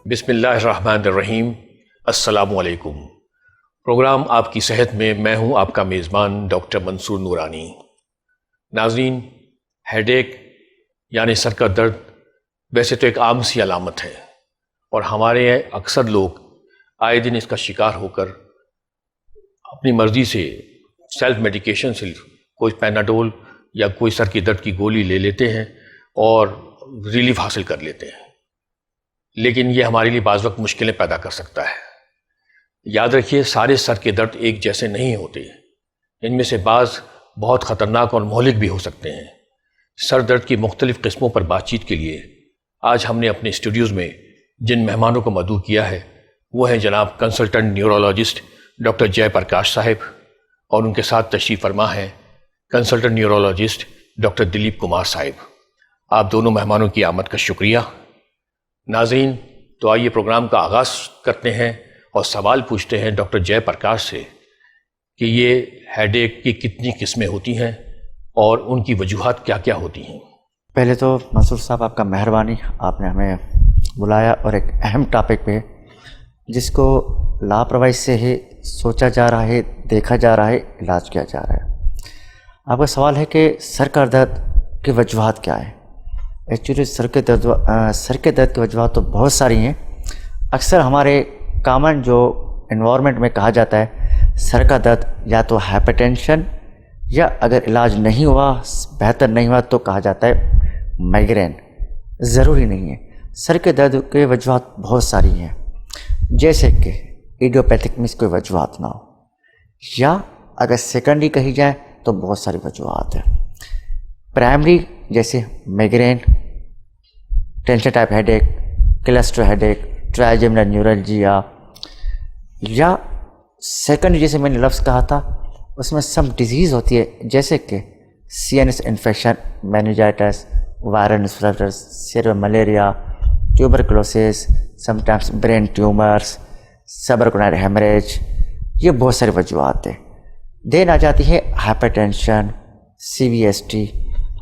बिस्मिल्लाहिर्रहमानिर्रहीम। अस्सलामुअलैकुम। प्रोग्राम आपकी सेहत में मैं हूं आपका मेज़बान डॉक्टर मंसूर नूरानी। नाज़रीन, हेडेक यानी सर का दर्द वैसे तो एक आम सी अलामत है और हमारे अक्सर लोग आए दिन इसका शिकार होकर अपनी मर्ज़ी से सेल्फ मेडिकेशन से कोई पैनाडोल या कोई सर की दर्द की गोली ले लेते हैं और रिलीफ हासिल कर लेते हैं, लेकिन ये हमारे लिए बाज़ वक्त मुश्किलें पैदा कर सकता है। याद रखिए, सारे सर के दर्द एक जैसे नहीं होते, इनमें से बाज़ बहुत ख़तरनाक और मोहलिक भी हो सकते हैं। सर दर्द की मुख्तलिफ़ किस्मों पर बातचीत के लिए आज हमने अपने स्टूडियोज़ में जिन मेहमानों को मदऊ किया है वो हैं जनाब कंसल्टेंट न्यूरोलॉजिस्ट डॉक्टर जयप्रकाश साहब, और उनके साथ तशरीफ़ फरमा हैं consultant neurologist doctor Dilip Kumar साहब। आप दोनों मेहमानों की आमद का शुक्रिया। नाज़रीन, तो आइए प्रोग्राम का आगाज़ करते हैं और सवाल पूछते हैं डॉक्टर जयप्रकाश से कि ये हेडेक की कितनी किस्में होती हैं और उनकी वजूहात क्या क्या होती हैं। पहले तो मंसूर साहब, आपका मेहरबानी, आपने हमें बुलाया और एक अहम टॉपिक पे जिसको लापरवाही से ही सोचा जा रहा है, देखा जा रहा है, इलाज किया जा रहा है। आपका सवाल है कि सर का दर्द की वजूहात क्या है। एक्चुअली सर के दर्द की वजूहात तो बहुत सारी हैं। अक्सर हमारे कॉमन जो एनवायरनमेंट में कहा जाता है सर का दर्द या तो हाइपरटेंशन या अगर इलाज नहीं हुआ, बेहतर नहीं हुआ तो कहा जाता है माइग्रेन। ज़रूरी नहीं है, सर के दर्द के वजूहात बहुत सारी हैं, जैसे कि इडियोपैथिक में कोई वजूहात ना हो, या अगर सेकेंडरी कही जाए तो बहुत सारी वजूहात हैं। प्राइमरी जैसे migraine, tension type headache, cluster headache, trigeminal neuralgia, या सेकेंडरी जैसे मैंने लफ्ज़ कहा था उसमें सम डिजीज़ होती है जैसे कि CNS infection, meningitis, viral influenza, cerebral malaria, tuberculosis, sometimes brain tumours, subarachnoid haemorrhage, ये बहुत सारी वजूहात हैं। देन आ जाती है हाइपरटेंशन, सीवीएसटी।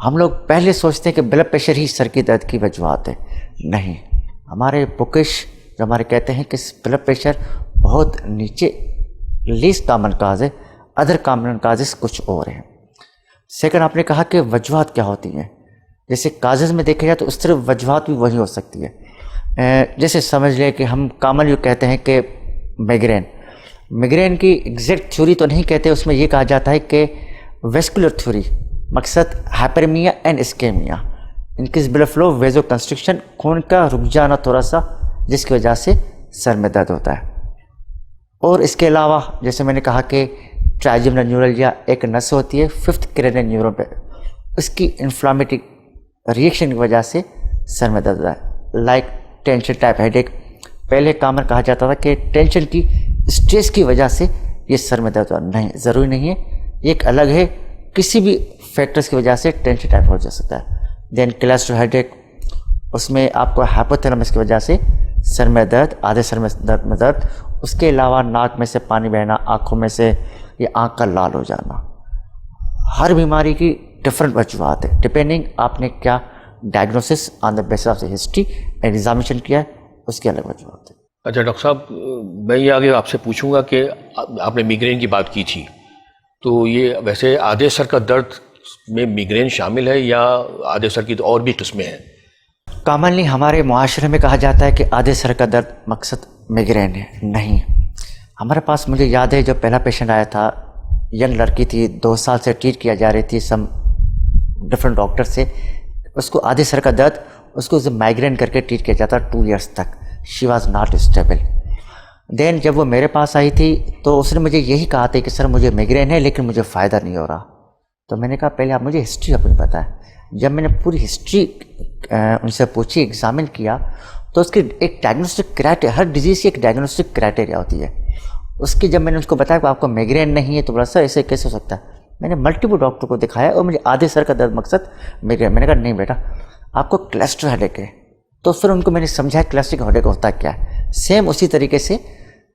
हम लोग पहले सोचते हैं कि ब्लड प्रेशर ही सर की दर्द की वजूहात है। नहीं, हमारे बुकिश जो हमारे कहते हैं कि ब्लड प्रेशर बहुत नीचे लीस्ट कॉमन काज है, अदर कॉमन काजेस कुछ और हैं। सेकंड, आपने कहा कि वजूहात क्या होती हैं। जैसे काजेस में देखा जाए तो उस तरह वजूहात भी वही हो सकती है। जैसे समझ लें कि हम कॉमन जो कहते हैं कि माइग्रेन की एग्जैक्ट थ्योरी तो नहीं कहते, उसमें ये कहा जाता है कि वेस्कुलर थ्योरी, मकसद hyperaemia and ischaemia, increase blood flow, vasoconstriction, खून का रुक जाना थोड़ा सा, जिसकी वजह से सर में दर्द होता है। और इसके अलावा जैसे मैंने कहा कि ट्राइजेमिनल न्यूरल्जिया एक नस होती है फिफ्थ क्रेनियल न्यूरॉन पे, उसकी इन्फ्लामेटरी रिएक्शन की वजह से सर में दर्द होता है। लाइक टेंशन टाइप हेडेक, पहले कॉमन कहा जाता था कि टेंशन की स्ट्रेस की वजह से ये सर में दर्द होता, नहीं, ज़रूरी नहीं है, एक अलग है, किसी भी फैक्टर्स की वजह से टेंशन टाइप हो जा सकता है। देन क्लस्टर हेडेक, उसमें आपको हाइपोथैलेमस की वजह से सर में दर्द, आधे सर में दर्द, उसके अलावा नाक में से पानी बहना, आँखों में से या आँख का लाल हो जाना। हर बीमारी की डिफरेंट वजूहात है, डिपेंडिंग आपने क्या diagnosis on the basis of the history and examination किया है, उसकी अलग वजूहात है। अच्छा डॉक्टर साहब, मैं ये आगे आपसे पूछूंगा कि आपने माइग्रेन की बात की थी, तो ये वैसे आधे सर का दर्द में माइग्रेन शामिल है या आधे सर की तो और भी किस्में हैं? कॉमनली हमारे मुआशरे में कहा जाता है कि आधे सर का दर्द मकसद माइग्रेन है। नहीं, हमारे पास मुझे याद है जब पहला पेशेंट आया था, यंग लड़की थी, 2 साल से ट्रीट किया जा रही थी सम डिफरेंट डॉक्टर से, उसको आधे सर का दर्द, उसको माइग्रेन करके ट्रीट किया जाता 2 इयर्स तक। She was not stable. Then जब वो मेरे पास आई थी तो उसने मुझे यही कहा था कि सर मुझे माइग्रेन है लेकिन मुझे फ़ायदा नहीं हो रहा। तो मैंने कहा पहले आप मुझे हिस्ट्री अपनी बताएं। जब मैंने पूरी हिस्ट्री उनसे पूछी, एग्जामिन किया, तो उसकी एक डायग्नोस्टिक क्राइटेरिया, हर डिजीज़ की एक डायग्नोस्टिक क्राइटेरिया होती है उसकी। जब मैंने उसको बताया कि आपको माइग्रेन नहीं है तो बोला सर ऐसे कैसे हो सकता है। मैंने मल्टीपल डॉक्टर को दिखाया और मुझे आधे सर का दर्द मकसद माइग्रेन। मैंने कहा नहीं बेटा, आपको क्लस्टर हेडेक है। तो फिर उनको मैंने समझाया क्लस्टर हेडेक होता क्या है। सेम उसी तरीके से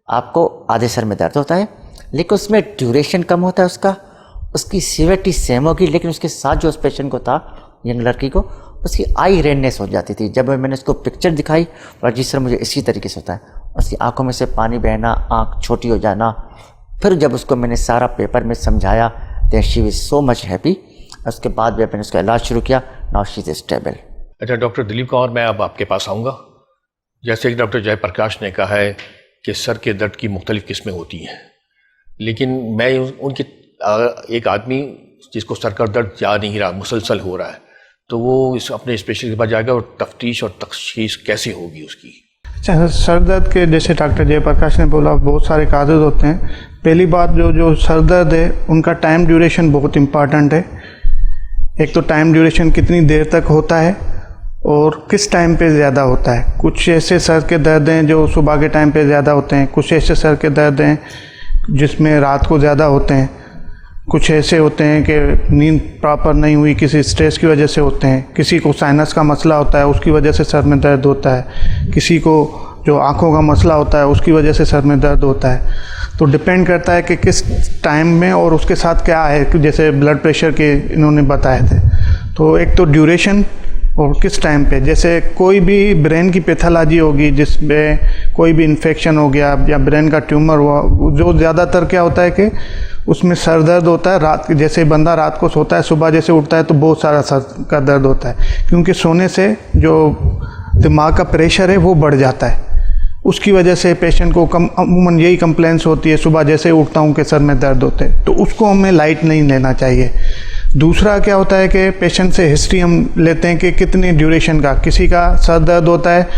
आपको आधे सर में दर्द होता है, लेकिन उसमें ड्यूरेशन कम होता है उसका, उसकी सीवियरिटी सेम होगी, लेकिन उसके साथ जो उस पेशेंट को था, यंग लड़की को, उसकी आई रेडनेस हो जाती थी। जब मैंने उसको पिक्चर दिखाई और जी सर मुझे इसी तरीके से होता है, उसकी आंखों में से पानी बहना, आंख छोटी हो जाना। फिर जब उसको मैंने सारा पेपर में समझाया, then she was so much happy. उसके बाद भी मैंने उसका इलाज शुरू किया। Now she is stable. अच्छा डॉक्टर दिलीप कुमार, मैं अब आपके पास आऊँगा। जैसे कि डॉक्टर जयप्रकाश ने कहा है कि सर के दर्द की मुख्तलिफ़ किस्में होती हैं, लेकिन मैं उनकी एक आदमी जिसको सर का दर्द जा नहीं रहा, मुसलसल हो रहा है, तो वो अपने स्पेशलिस्ट के पास जाएगा और तफ्तीश और तशख़ीस कैसे होगी उसकी? अच्छा, सर दर्द के जैसे डॉक्टर जयप्रकाश ने बोला बहुत सारे काजेज़ होते हैं। पहली बात जो सर दर्द है उनका टाइम ड्यूरेशन बहुत इम्पॉर्टेंट है। एक तो टाइम ड्यूरेशन कितनी देर तक होता है और किस टाइम पे ज़्यादा होता है। कुछ ऐसे सर के दर्द हैं जो सुबह के टाइम पे ज़्यादा होते हैं, कुछ ऐसे सर के दर्द हैं जिसमें रात को ज़्यादा होते हैं, कुछ ऐसे होते हैं कि नींद प्रॉपर नहीं हुई किसी स्ट्रेस की वजह से होते हैं, किसी को साइनस का मसला होता है उसकी वजह से सर में दर्द होता है, किसी को जो आँखों का मसला होता है उसकी वजह से सर में दर्द होता है। तो डिपेंड करता है कि किस टाइम में और उसके साथ क्या है, जैसे ब्लड प्रेशर के इन्होंने बताए थे। तो एक तो ड्यूरेशन और किस टाइम पे, जैसे कोई भी ब्रेन की पैथोलॉजी होगी जिसमें कोई भी इन्फेक्शन हो गया या ब्रेन का ट्यूमर हुआ, जो ज़्यादातर क्या होता है कि उसमें सर दर्द होता है रात। जैसे बंदा रात को सोता है, सुबह जैसे उठता है तो बहुत सारा सर का दर्द होता है, क्योंकि सोने से जो दिमाग का प्रेशर है वो बढ़ जाता है। उसकी वजह से पेशेंट को अमूमन यही कंप्लेंट्स होती है, सुबह जैसे उठता हूँ कि सर में दर्द होते हैं, तो उसको हमें लाइट नहीं लेना चाहिए। दूसरा क्या होता है कि पेशेंट से हिस्ट्री हम लेते हैं कि कितनी ड्यूरेशन का। किसी का सर दर्द होता है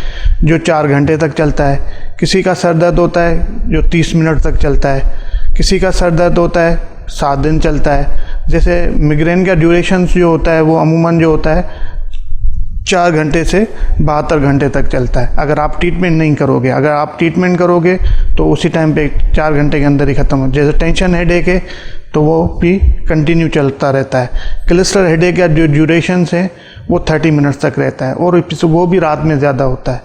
जो 4 घंटे तक चलता है, किसी का सर दर्द होता है जो 30 मिनट तक चलता है, किसी का सर दर्द होता है 7 दिन चलता है। जैसे मिग्रेन का ड्यूरेशन जो होता है वो अमूमन जो होता है 4 घंटे से 72 घंटे तक चलता है। अगर आप ट्रीटमेंट नहीं करोगे, अगर आप ट्रीटमेंट करोगे तो उसी टाइम पे 4 घंटे के अंदर ही ख़त्म हो। जैसे टेंशन हेडेक है तो वो भी कंटिन्यू चलता रहता है। क्लस्टर हेडेक का जो ड्यूरेशन है वो 30 मिनट्स तक रहता है और वो भी रात में ज़्यादा होता है।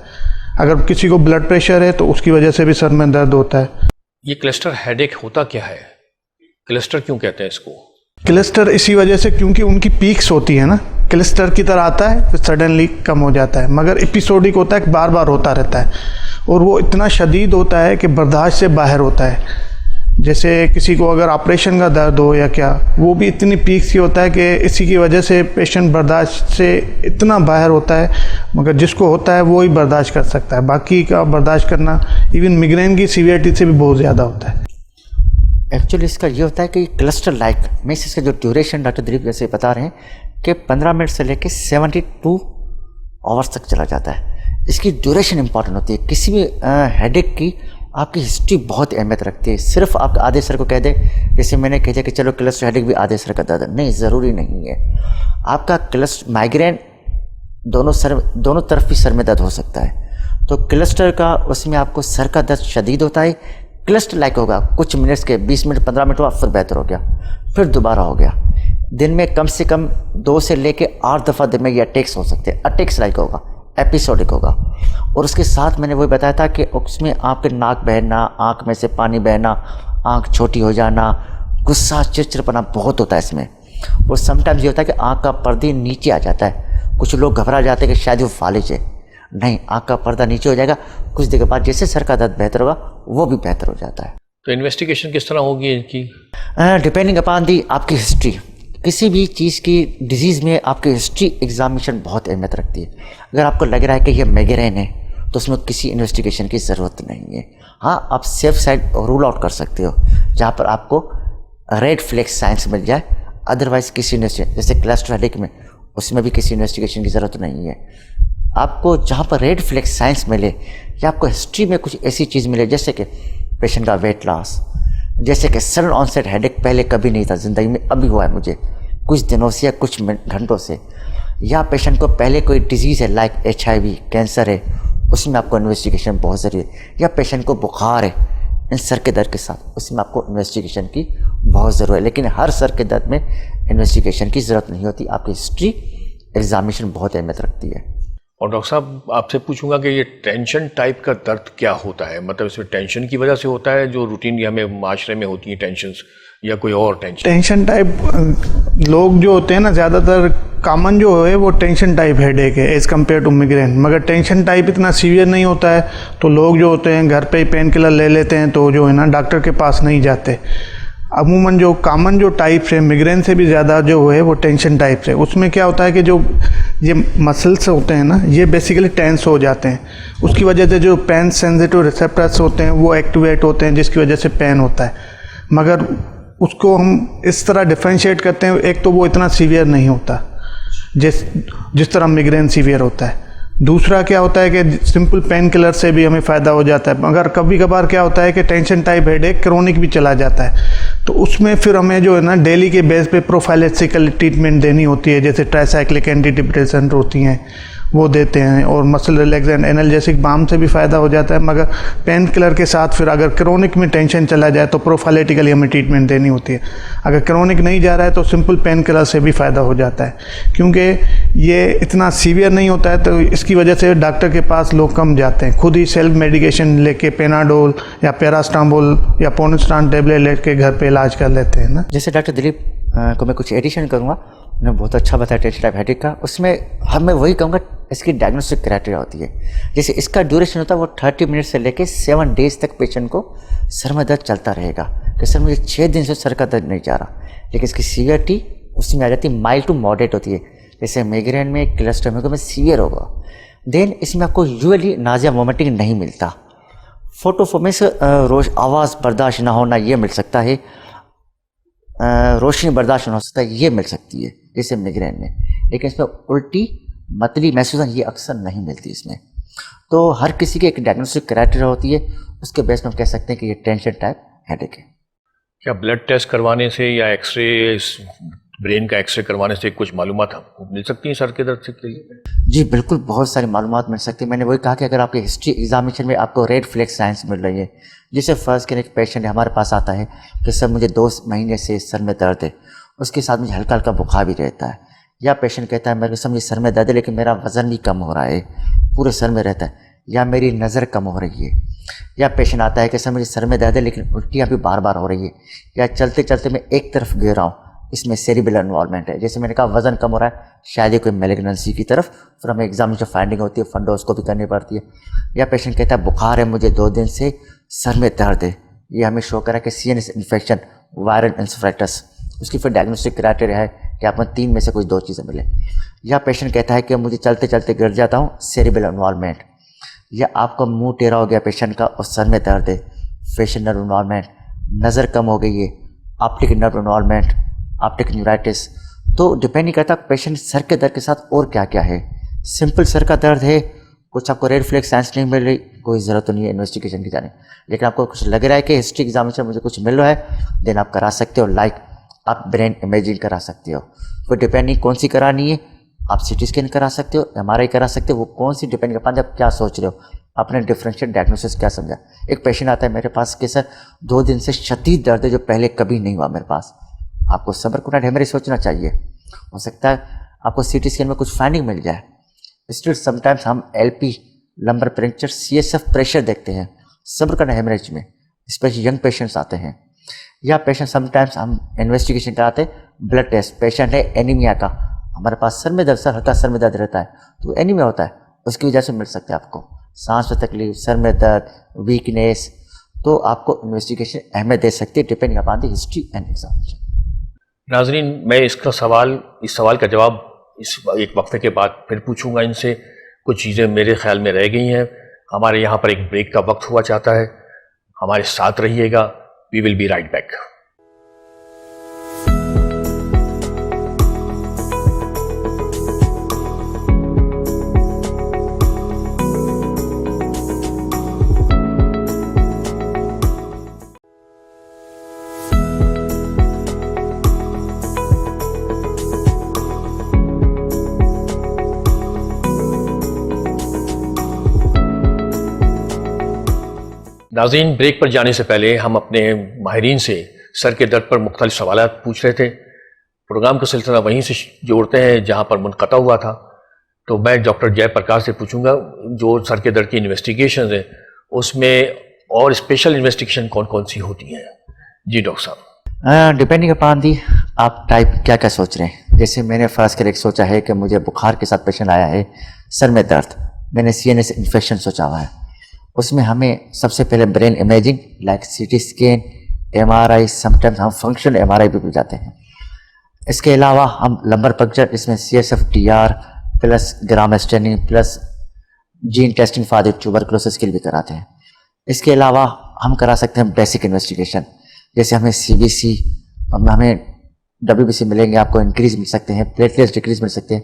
अगर किसी को ब्लड प्रेशर है तो उसकी वजह से भी सर में दर्द होता है। ये क्लस्टर हेडेक होता क्या है? क्लस्टर क्यों कहते हैं इसको? क्लस्टर इसी वजह से क्योंकि उनकी पीक्स होती है ना, क्लस्टर की तरह आता है फिर सडनली कम हो जाता है, मगर एपिसोडिक होता है, बार बार होता रहता है और वो इतना शदीद होता है कि बर्दाश्त से बाहर होता है। जैसे किसी को अगर ऑपरेशन का दर्द हो या क्या, वो भी इतनी पीक्स की होता है कि इसी की वजह से पेशेंट बर्दाश्त से इतना बाहर होता है, मगर जिसको होता है वो ही बर्दाश्त कर सकता है, बाकी का बर्दाश्त करना इवन मिग्रेन की सीवियरिटी से भी बहुत ज़्यादा होता है। एक्चुअली इसका ये होता है कि क्लस्टर लाइक मीन्स इसका जो ड्यूरेशन डॉक्टर दिलीप जैसे बता रहे हैं कि 15 मिनट से लेकर 72 आवर्स तक चला जाता है। इसकी ड्यूरेशन इंपॉर्टेंट होती है। किसी भी हेडेक की आपकी हिस्ट्री बहुत अहमियत रखती है। सिर्फ आप आधे सर को कह दे, जैसे मैंने कह दिया कि चलो क्लस्टर हेडेक भी आधे सर का दर्द, नहीं, ज़रूरी नहीं है। आपका क्लस्टर माइग्रेन दोनों तरफ भी सर में दर्द हो सकता है। तो क्लस्टर का उसमें आपको सर का दर्द शदीद होता है, क्लस्टर लाइक होगा, कुछ मिनट्स के 20 मिनट 15 मिनट हुआ फिर बेहतर हो गया, फिर दोबारा हो गया। दिन में कम से कम 2 से लेके 8 दफ़ा दिन में ये अटैक्स हो सकते हैं। अटैक्स लाइक होगा, एपिसोडिक होगा। और उसके साथ मैंने वही बताया था कि उसमें आपके नाक बहना, आँख में से पानी बहना, आँख छोटी हो जाना, गुस्सा चिड़चिड़पना बहुत होता है इसमें। और समटाइम्स ये होता है कि आँख का पर्दा नीचे आ जाता है। कुछ लोग घबरा जाते हैं कि शायद वो फालिज है, नहीं, आँख का पर्दा नीचे हो जाएगा। कुछ देर के बाद जैसे सर का दर्द बेहतर होगा वो भी बेहतर हो जाता है। तो इन्वेस्टिगेशन किस तरह होगी इनकी? डिपेंडिंग अपॉन दी आपकी हिस्ट्री। किसी भी चीज़ की डिजीज़ में आपकी हिस्ट्री एग्जामिनेशन बहुत अहमियत रखती है। अगर आपको लग रहा है कि ये माइग्रेन है तो उसमें किसी इन्वेस्टिगेशन की ज़रूरत नहीं है। हाँ, आप सेफ साइड रूल आउट कर सकते हो जहाँ पर आपको रेड फ्लैग साइंस मिल जाए। अदरवाइज किसी जैसे क्लस्टर हेडेक में उसमें भी किसी इन्वेस्टिगेशन की ज़रूरत नहीं है। आपको जहाँ पर रेड फ्लैग साइंस मिले या आपको हिस्ट्री में कुछ ऐसी चीज़ मिले जैसे कि पेशेंट का वेट लॉस, जैसे कि सडन ऑनसेट हेडेक पहले कभी नहीं था ज़िंदगी में, अभी हुआ है मुझे कुछ दिनों से या कुछ घंटों से, या पेशेंट को पहले कोई डिजीज़ है लाइक HIV, कैंसर है, उसमें आपको इन्वेस्टिगेशन बहुत ज़रूरी है, या पेशेंट को बुखार है इन सर के दर्द के साथ, उसमें आपको इन्वेस्टिगेशन की बहुत ज़रूरत है। लेकिन हर सर के दर्द में इन्वेस्टिगेशन की ज़रूरत नहीं होती। आपकी हिस्ट्री एग्जामिनेशन बहुत अहमियत रखती है। और डॉक्टर साहब आपसे पूछूंगा कि ये टेंशन टाइप का दर्द क्या होता है, मतलब इसमें टेंशन की वजह से होता है जो रूटीन हमें माशरे में होती है टेंशन्स, या कोई और टेंशन? टेंशन टाइप लोग जो होते हैं ना, ज़्यादातर कॉमन जो है वो टेंशन टाइप हेडेक है एज़ कम्पेयर टू मिग्रेन। मगर टेंशन टाइप इतना सीवियर नहीं होता है, तो लोग जो होते हैं घर पे ही पेन किलर ले लेते हैं, तो जो है ना डॉक्टर के पास नहीं जाते। अमूमन जो कॉमन जो टाइप है मिग्रेन से भी ज़्यादा जो है वो टेंशन टाइप है। उसमें क्या होता है कि जो ये मसल्स होते हैं ना, ये बेसिकली टेंस हो जाते हैं। उसकी वजह से जो पेन सेंसिटिव रिसेप्टर्स होते हैं वो एक्टिवेट होते हैं, जिसकी वजह से पेन होता है। मगर उसको हम इस तरह डिफ्रेंशिएट करते हैं, एक तो वो इतना सीवियर नहीं होता जिस तरह मिग्रेन सीवियर होता है। दूसरा क्या होता है कि सिंपल पेन किलर से भी हमें फ़ायदा हो जाता है। मगर कभी कभार क्या होता है कि टेंशन टाइप हेडेक क्रोनिक भी चला जाता है, तो उसमें फिर हमें जो है ना डेली के बेस पे प्रोफाइलेक्सिकल ट्रीटमेंट देनी होती है, जैसे ट्राइसाइक्लिक एंटी डिप्रेसेंट होती हैं वो देते हैं, और मसल रिलैक्सेंट एनाल्जेसिक बाम से भी फ़ायदा हो जाता है। मगर पेन किलर के साथ फिर अगर क्रोनिक में टेंशन चला जाए तो प्रोफाइलेटिकली हमें ट्रीटमेंट देनी होती है। अगर क्रोनिक नहीं जा रहा है तो सिंपल पेन किलर से भी फ़ायदा हो जाता है, क्योंकि ये इतना सीवियर नहीं होता है, तो इसकी वजह से डॉक्टर के पास लोग कम जाते हैं। खुद ही सेल्फ मेडिकेशन लेके पेनाडोल या पैरास्टामोल या पोनेस्टान टेबलेट लेके घर पे इलाज कर लेते हैं ना। जैसे डॉक्टर दिलीप को मैं कुछ एडिशन करूँगा, उन्होंने बहुत अच्छा बताया टेंशन टाइप हेडेक का। उसमें मैं वही कहूँगा, इसकी डायग्नोस्टिक क्राइटेरिया होती है। जैसे इसका ड्यूरेशन होता है वो 30 मिनट से लेके 7 डेज तक पेशेंट को सर में दर्द चलता रहेगा कि सर मुझे 6 दिन से सर का दर्द नहीं जा रहा। लेकिन इसकी सीवियरिटी उसमें आ जाती है माइल्ड टू मॉडरेट होती है। जैसे माइग्रेन में, क्लस्टर में सीवियर होगा। देन इसमें आपको यूजुअली नाजिया वोमिटिंग नहीं मिलता। फोटोफोबिया से आवाज़ बर्दाश्त ना होना ये मिल सकता है, रोशनी बर्दाश्त ना हो सकता है ये मिल सकती है जैसे मिग्रेन में। लेकिन इसमें उल्टी मतली महसूस ये अक्सर नहीं मिलती इसमें। तो हर किसी की एक डायग्नोस्टिक क्राइटेरिया होती है, उसके बेस में हम कह सकते हैं कि ये टेंशन टाइप हेडेक है। क्या ब्लड टेस्ट करवाने से या एक्सरे, ब्रेन का एक्सरे करवाने से कुछ मालूमात हमको मिल सकती हैं सर के दर्द के लिए? जी बिल्कुल, बहुत सारी मालूमात मिल सकती है। मैंने वही कहा कि अगर आपके हिस्ट्री एग्जामिनेशन में आपको रेड फ्लैग साइंस मिल रही है, जैसे फर्स्ट के एक पेशेंट हमारे पास आता है कि सर मुझे 2 महीने से सर में दर्द है, उसके साथ मुझे हल्का हल्का बुखार भी रहता है। या पेशेंट कहता है मेरे को मुझे सर में दर्द है लेकिन मेरा वज़न भी कम हो रहा है, पूरे सर में रहता है, या मेरी नज़र कम हो रही है। या पेशेंट आता है कि सर मुझे सर में दर्द है लेकिन उल्टियाँ भी बार बार हो रही है, या चलते चलते मैं एक तरफ गिर रहा हूँ, इसमें सेरिब्रल इन्वॉल्वमेंट है। जैसे मैंने कहा वज़न कम हो रहा है, शायद ही कोई मैलिग्नेंसी की तरफ, फिर हमें एग्जामिनेशन फाइंडिंग होती है, फंडोस्कोपी करनी पड़ती है। या पेशेंट कहता है बुखार है मुझे 2 दिन से, सर में दर्द है, ये हमें शो करा कि सीएनएस इन्फेक्शन, वायरल इंसफ्रेक्टस। उसकी फिर डायग्नोस्टिक क्राइटेरिया है कि आप में 3 में से कुछ 2 चीज़ें मिले। या पेशेंट कहता है कि मुझे चलते चलते गिर जाता हूँ, सेरिब्रल इन्वॉल्वमेंट। या आपका मुंह टेढ़ा हो गया पेशेंट का और सर में दर्द है, फेशियल नर्व इन्वॉल्वमेंट। नज़र कम हो गई है, optic nerve involvement, optic neuritis. तो डिपेंड नहीं करता पेशेंट सर के दर्द के साथ और क्या क्या है। सिंपल सर का दर्द है, कुछ आपको रेड फ्लैग साइंस नहीं मिल रही, कोई ज़रूरत तो नहीं है इन्वेस्टिगेशन की जाने। लेकिन आपको कुछ लग रहा है कि हिस्ट्री एग्जामिनेशन मुझे कुछ मिल रहा है, देन आप करा सकते हो। लाइक आप ब्रेन इमेजिंग करा सकते हो, कोई डिपेंड नहीं कौन सी करानी है। आप सिटी स्कैन करा सकते हो, एमआरआई करा सकते हो, वो कौन सी डिपेंड करता है आप क्या सोच रहे हो, आपने डिफरेंशियल डायग्नोसिस क्या समझा। एक पेशेंट आता है मेरे पास कि सर 2 दिन से शदीद दर्द है जो पहले कभी नहीं हुआ मेरे पास। आपको सबरकुनाइड हेमरेज सोचना चाहिए, हो सकता है आपको सिटी स्कैन में कुछ फाइंडिंग मिल जाए। स्टिल समटाइम्स हम LP, lumbar pressure, CSF pressure देखते हैं सबरकुनाइड हेमरेज में, स्पेशली यंग पेशेंट्स आते हैं। या पेशेंट समटाइम्स हम इन्वेस्टिगेशन कराते हैं, ब्लड टेस्ट, पेशेंट है एनीमिया का, हमारे पास सर में दर्द, सर हल्का सर में दर्द रहता है तो एनीमिया होता है, उसकी वजह से मिल सकता है आपको सांस में तकलीफ, सर में दर्द, वीकनेस। तो आपको इन्वेस्टिगेशन अहमियत दे सकती है depending upon the history and examination. नाजरीन, मैं इस सवाल का जवाब इस एक वक्फे के बाद फिर पूछूंगा इनसे। कुछ चीज़ें मेरे ख्याल में रह गई हैं। हमारे यहाँ पर एक ब्रेक का वक्त हुआ चाहता है, हमारे साथ रहिएगा। We will be right back. नाज़रीन, ब्रेक पर जाने से पहले हम अपने माहिरीन से सर के दर्द पर मुख्तलिफ सवालात पूछ रहे थे। प्रोग्राम का सिलसिला वहीं से जोड़ते हैं जहां पर मुनक़ता हुआ था। तो मैं डॉक्टर जयप्रकाश से पूछूंगा जो सर के दर्द की इन्वेस्टिगेशन है उसमें और स्पेशल इन्वेस्टिगेशन कौन कौन सी होती हैं। जी डॉक्टर साहब। डिपेंडिंग अपॉन दी आप टाइप क्या क्या सोच रहे हैं। जैसे मैंने फर्स्ट कर एक सोचा है कि मुझे बुखार के साथ पेशेंट आया है, सर में दर्द, मैंने CNS इन्फेक्शन सोचा हुआ है। उसमें हमें सबसे पहले brain imaging like CT scan, MRI, sometimes हम फंक्शनल MRI भी जाते हैं। इसके अलावा हम लंबर पंक्चर, इसमें CSF TR plus gram staining plus gene testing for the tuberculosis के लिए भी कराते हैं। इसके अलावा हम करा सकते हैं बेसिक इन्वेस्टिगेशन, जैसे हमें CBC, हमें WBC मिलेंगे, आपको इंक्रीज मिल सकते हैं, प्लेटलेट्स डिक्रीज मिल सकते हैं,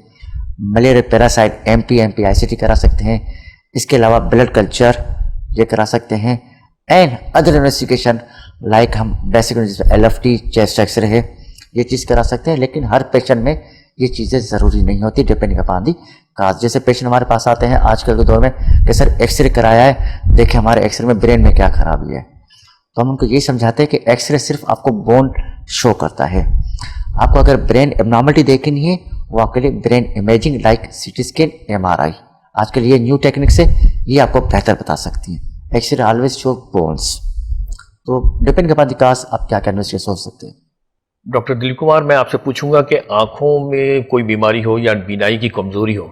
मलेरिया पैरासाइट MP ICT करा सकते हैं। इसके अलावा ब्लड कल्चर ये करा सकते हैं एंड अदर इन्वेस्टिगेशन लाइक हम बेसिक LFT, चेस्ट एक्सरे है, ये चीज़ करा सकते हैं। लेकिन हर पेशेंट में ये चीज़ें ज़रूरी नहीं होती, डिपेंडिंग अपॉन दी काज। जैसे पेशेंट हमारे पास आते हैं आजकल के दौर में कि सर एक्सरे कराया है, देखें हमारे एक्सरे में ब्रेन में क्या खराबी है, तो हम उनको ये समझाते हैं कि एक्सरे सिर्फ आपको बोन शो करता है। आपको अगर ब्रेन एबनॉर्मलिटी देखनी है वो आपके लिए brain imaging like CT scan, MRI, आजकल ये न्यू टेक्निक से ये आपको बेहतर बता सकती है। X ray always show bones. तो डिपेंड अपॉन द काज आप क्या क्या इन्वेस्टिगेशन सोच सकते हैं। डॉक्टर दिलीप कुमार, मैं आपसे पूछूंगा कि आंखों में कोई बीमारी हो या बीनाई की कमजोरी हो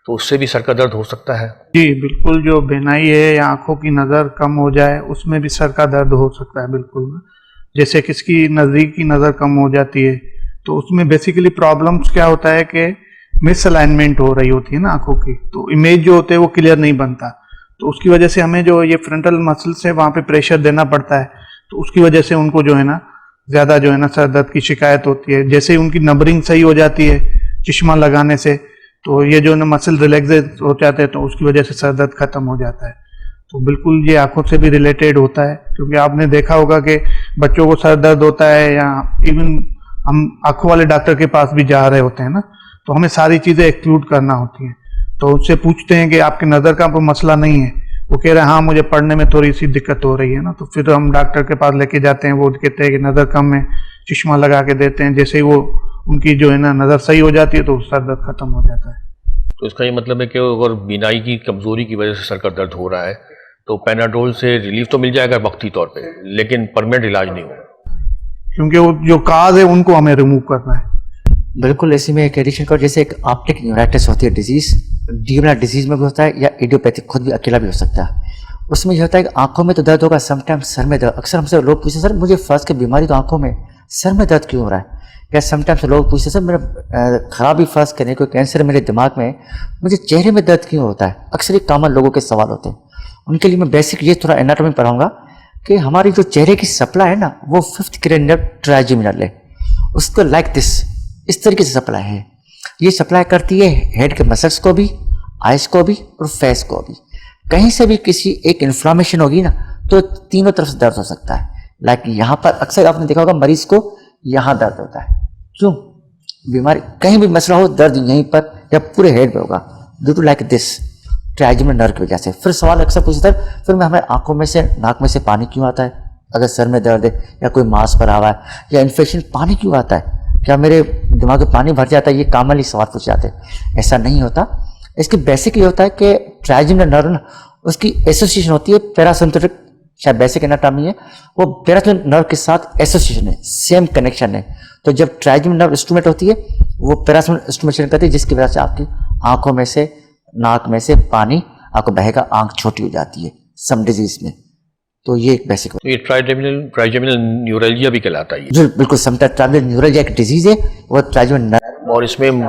तो उससे भी सर का दर्द हो सकता है? जी बिल्कुल, जो बीनाई है या आंखों की नज़र कम हो जाए उसमें भी सर का दर्द हो सकता है बिल्कुल। जैसे किसकी नज़दीक की नज़र कम हो जाती है तो उसमें बेसिकली प्रॉब्लम्स क्या होता है कि मिसअलाइनमेंट हो रही होती है ना आंखों की, तो इमेज जो होते हैं वो क्लियर नहीं बनता, तो उसकी वजह से हमें जो ये फ्रंटल मसल्स है वहाँ पे प्रेशर देना पड़ता है, तो उसकी वजह से उनको जो है ना ज़्यादा जो है ना सर दर्द की शिकायत होती है। जैसे ही उनकी नंबरिंग सही हो जाती है चश्मा लगाने से, तो ये जो ना मसल रिलैक्स हो जाते हैं, तो उसकी वजह से सर दर्द खत्म हो जाता है। तो बिल्कुल ये आंखों से भी रिलेटेड होता है, क्योंकि आपने देखा होगा कि बच्चों को सर दर्द होता है या इवन हम आंखों वाले डॉक्टर के पास भी जा रहे होते हैं ना, तो हमें सारी चीज़ें एक्सक्लूड करना होती हैं। तो उससे पूछते हैं कि आपकी नज़र का कोई मसला नहीं है, वो कह रहे हैं हाँ मुझे पढ़ने में थोड़ी सी दिक्कत हो रही है ना, तो फिर हम डॉक्टर के पास लेके जाते हैं, वो कहते हैं कि नज़र कम है, चश्मा लगा के देते हैं। जैसे ही वो उनकी जो है ना नज़र सही हो जाती है तो सर दर्द खत्म हो जाता है। तो इसका ये मतलब है कि अगर बीनाई की कमजोरी की वजह से सर का दर्द हो रहा है तो पैनाडोल से रिलीफ तो मिल जाएगा वक्ती तौर पे, लेकिन परमानेंट इलाज नहीं होगा, क्योंकि वो जो काज है उनको हमें रिमूव करना है। बिल्कुल, इसी में एक एडिशन का, जैसे एक ऑप्टिक न्यूराइटिस होती है डिजीज, डीमला डिजीज में भी होता है या इडियोपैथिक खुद भी अकेला भी हो सकता है। उसमें यह होता है कि आंखों में तो दर्द होगा, समटाइम्स सर में दर्द। अक्सर हमसे लोग पूछते सर मुझे फर्स्ट की बीमारी तो आंखों में, सर में दर्द क्यों हो रहा है? या समटाइम्स लोग पूछते सर मेरा खराबी फर्स्ट करने कोई कैंसर मेरे दिमाग में, मुझे चेहरे में दर्द क्यों होता है? अक्सर ये कॉमन लोगों के सवाल होते हैं। उनके लिए मैं बेसिक ये थोड़ा एनाटॉमी पढ़ाऊंगा कि हमारी जो चेहरे की सप्लाई है ना वो 5th cranial ट्राइजेमिनल है, उसको लाइक दिस, इस तरीके से सप्लाई है। ये सप्लाई करती है हेड के मसल्स को भी, आइज को भी और फेस को भी। कहीं से भी किसी एक इन्फ्लामेशन होगी ना तो तीनों तरफ से दर्द हो सकता है। लाइक यहाँ पर अक्सर आपने देखा होगा मरीज को यहाँ दर्द होता है, क्यों? बीमारी कहीं भी मसला हो दर्द यहीं पर या पूरे हेड में होगा, due to like this trigeminal nerve की वजह से। फिर सवाल अक्सर पूछता है फिर में हमें आंखों में से, नाक में से पानी क्यों आता है? अगर सर में दर्द है या कोई मांस पर आवा है या इन्फेक्शन, पानी क्यों आता है? क्या मेरे दिमाग में पानी भर जाता है? ये कॉमनली सवाल पूछे जाते हैं। ऐसा नहीं होता। इसकी बेसिक ये होता है कि ट्राइजेमिनल नर्व ना उसकी एसोसिएशन होती है पैरासिम्पथेटिक, शायद बेसिक एनाटॉमी है, वो पैरासिम्पथेटिक नर्व के साथ एसोसिएशन है, सेम कनेक्शन है। तो जब ट्राइजेमिनल नर्व स्टिमुलेट होती है वो पैरासिम्पथेटिक स्टिमुलेशन करती है, जिसकी वजह से आपकी आंखों में से, नाक में से पानी आपको बहेगा, आंख छोटी हो जाती है सम डिजीज में। तो ये एक बेसिक, तो ये ट्राइजेमिनल न्यूरल्जिया भी कहलाता है जो बिल्कुल ट्राइजेमिनल न्यूरल्जिया एक डिजीज है, वो ट्राइजेमिनल नर्व। और इसमें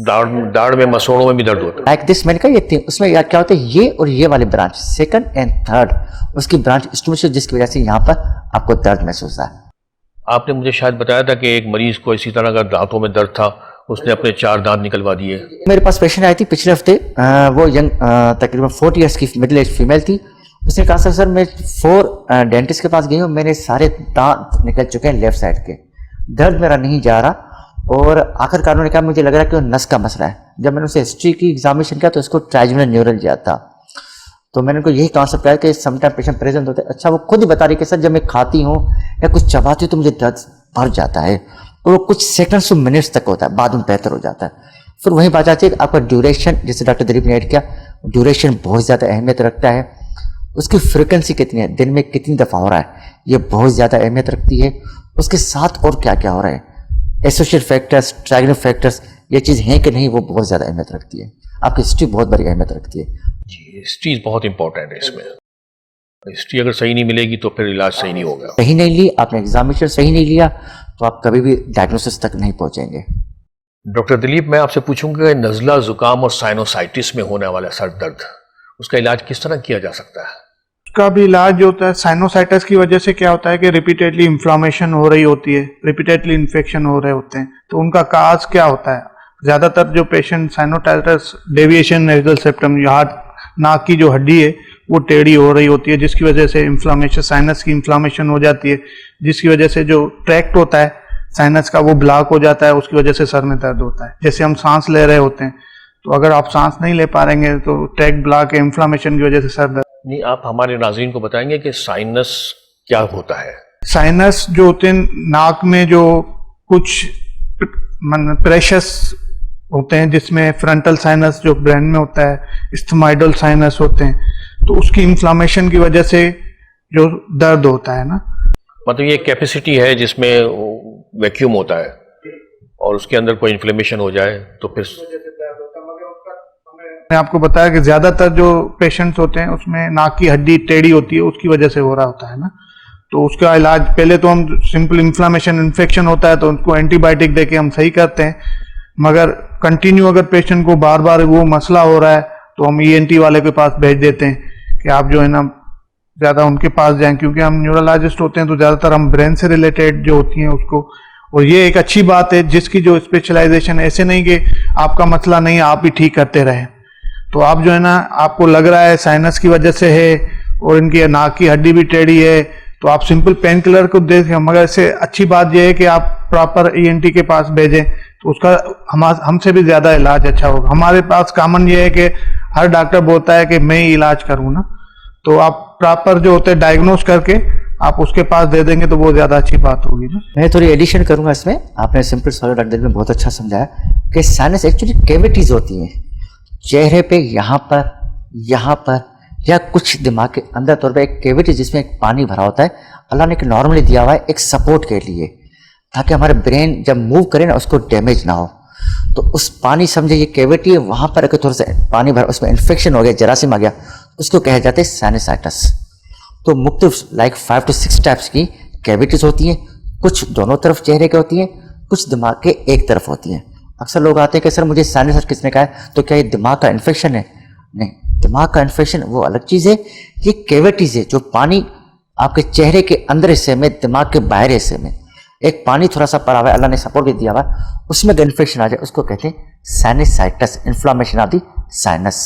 दाढ़ में मसोड़ों में भी दर्द होता है। लाइक दिस मैंने कहा ये तीन, उसमें यार क्या होता है ये और ये वाले ब्रांच, सेकंड एंड थर्ड, उसकी ब्रांच स्टिमुलेशन जिसकी वजह से यहाँ पर आपको दर्द महसूस होता है। आपने मुझे शायद बताया था कि एक मरीज को इसी तरह का दांतों में दर्द था, उसने अपने 4 दांत निकलवा दिए। मेरे पास पेशेंट आई थी पिछले हफ्ते, वो यंग तकरीबन 40 ईयर्स की मिडिल एज फीमेल थी। उसने कहा सर मैं 4 डेंटिस्ट के पास गई हूँ, मेरे सारे दांत निकल चुके हैं लेफ्ट साइड के, दर्द मेरा नहीं जा रहा, और आखिरकार उन्होंने कहा मुझे लग रहा है कि वो नस का मसला है। जब मैंने उसे हिस्ट्री की एग्जामिनेशन किया तो उसको ट्राइजेमिनल न्यूरल्जिया था। तो मैंने उनको यही कॉन्सेप्ट किया कि समटाइम पेशेंट प्रेजेंट होते हैं। अच्छा, वो खुद ही बता रही कि सर जब मैं खाती हूँ या कुछ चबाती हूँ तो मुझे दर्द बढ़ जाता है, और वो कुछ सेकंड्स और मिनट्स तक होता है, बाद में बेहतर हो जाता है। फिर वही बात आती है कि आपका ड्यूरेशन, जैसे डॉक्टर दिलीप ने ऐड किया, ड्यूरेशन बहुत ज़्यादा अहमियत रखता है। उसकी फ्रिक्वेंसी कितनी है, दिन में कितनी दफ़ा हो रहा है, ये बहुत ज़्यादा अहमियत रखती है। उसके साथ और क्या क्या हो रहा है, एसोसिएट फैक्टर्स, ट्राइगोनल फैक्टर्स, ये चीज़ है कि नहीं, वो बहुत ज़्यादा अहमियत रखती है। आपकी हिस्ट्री बहुत बड़ी अहमियत रखती है। जी, हिस्ट्री बहुत इंपॉर्टेंट है इसमें। हिस्ट्री अगर सही नहीं मिलेगी तो फिर इलाज सही नहीं होगा। सही नहीं ली आपने, एग्जामिनेशन सही नहीं लिया, तो आप कभी भी डायग्नोसिस तक नहीं पहुंचेंगे। डॉक्टर दिलीप, मैं आपसे पूछूंगा कि नज़ला, जुकाम और साइनोसाइटिस में होने वाला सर दर्द, उसका इलाज किस तरह किया जा सकता है? उसका भी इलाज जो होता है, साइनोसाइटिस की वजह से क्या होता है कि रिपीटेडली इन्फ्लामेशन हो रही होती है, रिपीटेडली इन्फेक्शन हो रहे होते हैं। तो उनका काज क्या होता है, ज़्यादातर जो patient sinusitis, deviation nasal septum, heart, नाक की जो हड्डी है वो टेढ़ी हो रही होती है, जिसकी वजह से इन्फ्लामेशन, साइनस की इन्फ्लामेशन हो जाती है, जिसकी वजह से जो ट्रैक्ट होता है साइनस का वो ब्लॉक हो जाता है, उसकी वजह से सर में दर्द होता है। जैसे हम सांस ले रहे होते हैं, तो अगर आप सांस नहीं ले पा रहेंगे तो ट्रैक्ट ब्लॉक है, इन्फ्लामेशन की वजह से सर दर्द। नहीं, आप हमारे नाज़रीन को बताएंगे कि साइनस क्या होता है? साइनस जो होते हैं, नाक में जो कुछ प्रेशस होते हैं, जिसमें फ्रंटल साइनस जो ब्रेन में होता है, स्टमाइडल साइनस होते हैं, तो उसकी इन्फ्लामेशन की वजह से जो दर्द होता है ना, मतलब ये कैपेसिटी है जिसमें वैक्यूम होता है और उसके अंदर कोई इन्फ्लेमेशन हो जाए तो फिर मैंने आपको बताया कि ज्यादातर जो पेशेंट्स होते हैं उसमें नाक की हड्डी टेढ़ी होती है, उसकी वजह से हो रहा होता है ना। तो उसका इलाज पहले तो हम सिंपल इन्फ्लामेशन, इन्फेक्शन होता है तो उनको एंटीबायोटिक देके हम सही करते हैं, मगर कंटिन्यू अगर पेशेंट को बार बार वो मसला हो रहा है तो हम ईएनटी वाले के पास भेज देते हैं कि आप जो है ना ज़्यादा उनके पास जाएं, क्योंकि हम न्यूरोलॉजिस्ट होते हैं तो ज़्यादातर हम ब्रेन से रिलेटेड जो होती हैं उसको। और ये एक अच्छी बात है जिसकी जो स्पेशलाइजेशन, ऐसे नहीं कि आपका मसला नहीं आप ही ठीक करते रहें। तो आप जो है ना, आपको लग रहा है साइनस की वजह से है और इनकी नाक की हड्डी भी टेढ़ी है, तो आप सिंपल पेन किलर को देखें, मगर इससे अच्छी बात यह है कि आप प्रॉपर ईएनटी के पास भेजें तो उसका हमसे भी ज़्यादा इलाज अच्छा होगा। हमारे पास कॉमन ये है कि हर डॉक्टर बोलता है कि मैं ही इलाज करूँ ना, तो आप प्रॉपर जो होते हैं डायग्नोस करके आप उसके पास दे देंगे तो वो ज़्यादा अच्छी बात होगी ना। मैं थोड़ी एडिशन करूंगा इसमें। आपने सिंपल सॉल्व डॉक्टर में बहुत अच्छा समझाया कि साइनस एक्चुअली कैविटीज होती हैं चेहरे पे, यहाँ पर या कुछ दिमाग के अंदर तौर पे एक कैविटी जिसमें एक पानी भरा होता है। अल्लाह ने नॉर्मली दिया हुआ है एक सपोर्ट के लिए, ताकि हमारे ब्रेन जब मूव करे ना उसको डैमेज ना हो। तो उस पानी, समझे ये कैविटी है, वहाँ पर अगर थोड़ा सा पानी भरा, उसमें इन्फेक्शन हो गया, जरासीम आ गया, उसको कहे जाते हैं साइनसाइटिस। तो मुख्तलिफ लाइक 5 to 6 टाइप्स की कैविटीज होती हैं, कुछ दोनों तरफ चेहरे के होती हैं, कुछ दिमाग के एक तरफ होती हैं। अक्सर लोग आते हैं कि सर मुझे साइनसाइटिस किसने कहा है, तो क्या ये दिमाग का इन्फेक्शन है? नहीं, दिमाग का इन्फेक्शन वो अलग चीज़ है। ये कैविटीज है जो पानी आपके चेहरे के अंदर हिस्से में, दिमाग के बाहर हिस्से में एक पानी थोड़ा सा पड़ा हुआ है, अल्लाह ने सपोर्ट भी दिया हुआ है, उसमें इन्फेक्शन आ जाए उसको कहते हैं sinusitis, inflammation of the sinus.